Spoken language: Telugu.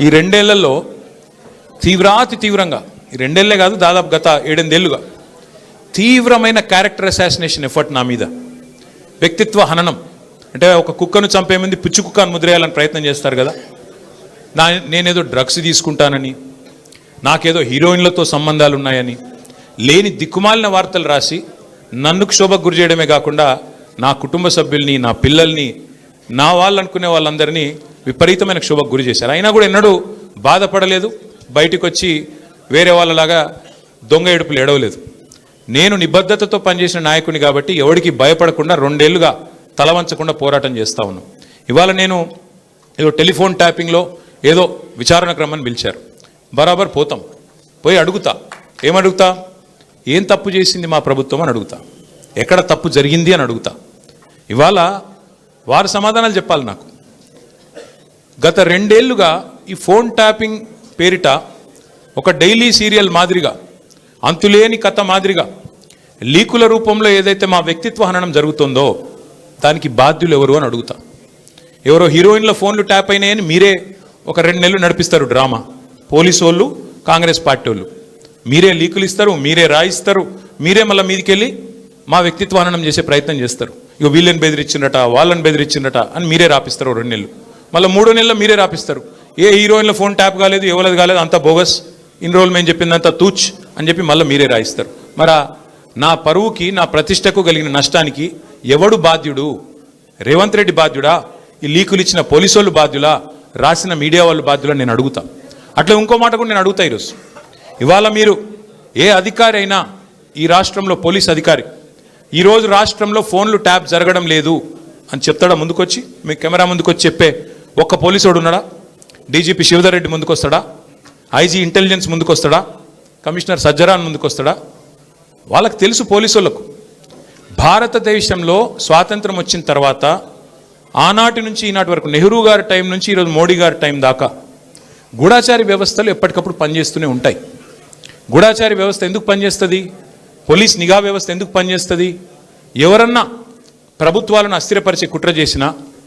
ఈ రెండేళ్లలో తీవ్రంగా, ఈ రెండేళ్లే కాదు దాదాపు గత 7-8 ఏళ్ళుగా తీవ్రమైన క్యారెక్టర్ అసాసినేషన్ ఎఫర్ట్ నా మీద, వ్యక్తిత్వ హననం. అంటే ఒక కుక్కను చంపే ముందు పిచ్చి కుక్కను ముద్రేయాలని ప్రయత్నం చేస్తారు కదా, నేనేదో డ్రగ్స్ తీసుకుంటానని, నాకేదో హీరోయిన్లతో సంబంధాలు ఉన్నాయని, లేని దిక్కుమాలిన వార్తలు రాసి నన్ను క్షోభకు గురి చేయడమే కాకుండా నా కుటుంబ సభ్యుల్ని, నా పిల్లల్ని, నా వాళ్ళు అనుకునే వాళ్ళందరినీ విపరీతమైన క్షోభకు గురి చేశారు. అయినా కూడా ఎన్నడూ బాధపడలేదు, బయటకు వచ్చి వేరే వాళ్ళలాగా దొంగ ఏడుపులు ఏడవలేదు. నేను నిబద్ధతతో పనిచేసిన నాయకుని కాబట్టి ఎవరికి భయపడకుండా 2 ఏళ్లుగా తలవంచకుండా పోరాటం చేస్తూ ఉన్నాను. ఇవాళ నేను ఏదో టెలిఫోన్ ట్యాపింగ్లో ఏదో విచారణ క్రమాన్ని పిలిచారు, బరాబర్ పోతాం, పోయి అడుగుతా. ఏమడుగుతా? ఏం తప్పు చేసింది మా ప్రభుత్వం అని అడుగుతా, ఎక్కడ తప్పు జరిగింది అని అడుగుతా. ఇవాళ వారు సమాధానాలు చెప్పాలి నాకు. గత 2 ఏళ్లుగా ఈ ఫోన్ ట్యాపింగ్ పేరిట ఒక డైలీ సీరియల్ మాదిరిగా, అంతులేని కథ మాదిరిగా లీకుల రూపంలో ఏదైతే మా వ్యక్తిత్వ హననం జరుగుతుందో దానికి బాధ్యులు ఎవరు అని అడుగుతా. ఎవరో హీరోయిన్ల ఫోన్లు ట్యాప్ అయినాయని మీరే ఒక 2 నెలలు నడిపిస్తారు డ్రామా. పోలీసు వాళ్ళు, కాంగ్రెస్ పార్టీ వాళ్ళు మీరే లీకులు ఇస్తారు, మీరే రాయిస్తారు, మీరే మళ్ళీ మీదికి వెళ్ళి మా వ్యక్తిత్వ హననం చేసే ప్రయత్నం చేస్తారు. ఇక వీళ్ళని బెదిరించిందట, వాళ్ళని బెదిరించిందట అని మీరే రాపిస్తారు 2 నెలలు. మళ్ళీ 3వ నెలలో మీరే రాపిస్తారు. ఏ హీరోయిన్ల ఫోన్ ట్యాప్ కాలేదు, ఎవరిది కాలేదు, అంతా బోగస్, ఇన్ని రోజులు మేము చెప్పిందంతా తూచ్ అని చెప్పి మళ్ళీ మీరే రాయిస్తారు. మరి నా పరువుకి, నా ప్రతిష్టకు కలిగిన నష్టానికి ఎవడు బాధ్యుడు? రేవంత్ రెడ్డి బాధ్యుడా? ఈ లీకులు ఇచ్చిన పోలీసు వాళ్ళు బాధ్యులా? రాసిన మీడియా వాళ్ళు బాధ్యులా? నేను అడుగుతా. అట్లా ఇంకో మాట కూడా నేను అడుగుతా. ఈరోజు ఇవాళ మీరు ఏ అధికారి అయినా, ఈ రాష్ట్రంలో పోలీస్ అధికారి ఈరోజు రాష్ట్రంలో ఫోన్లు ట్యాప్ జరగడం లేదు అని చెప్తాడా? ముందుకొచ్చి మీ కెమెరా ముందుకొచ్చి చెప్పే ఒక్క పోలీసుడు ఉన్నాడా? డీజీపీ శివధర్ రెడ్డి ముందుకు వస్తాడా? ఐజీ ఇంటెలిజెన్స్ ముందుకు వస్తాడా? కమిషనర్ సజ్జరాన్ ముందుకు వస్తాడా? వాళ్ళకి తెలుసు, పోలీసు వాళ్ళకు భారతదేశంలో స్వాతంత్రం వచ్చిన తర్వాత ఆనాటి నుంచి ఈనాటి వరకు, నెహ్రూ గారి టైం నుంచి ఈరోజు మోడీ గారి టైం దాకా గూఢాచారి వ్యవస్థలు ఎప్పటికప్పుడు పనిచేస్తూనే ఉంటాయి. గూఢాచారి వ్యవస్థ ఎందుకు పనిచేస్తుంది? పోలీస్ నిఘా వ్యవస్థ ఎందుకు పనిచేస్తుంది? ఎవరన్నా ప్రభుత్వాలను అస్థిరపరిచే కుట్ర చేసినా,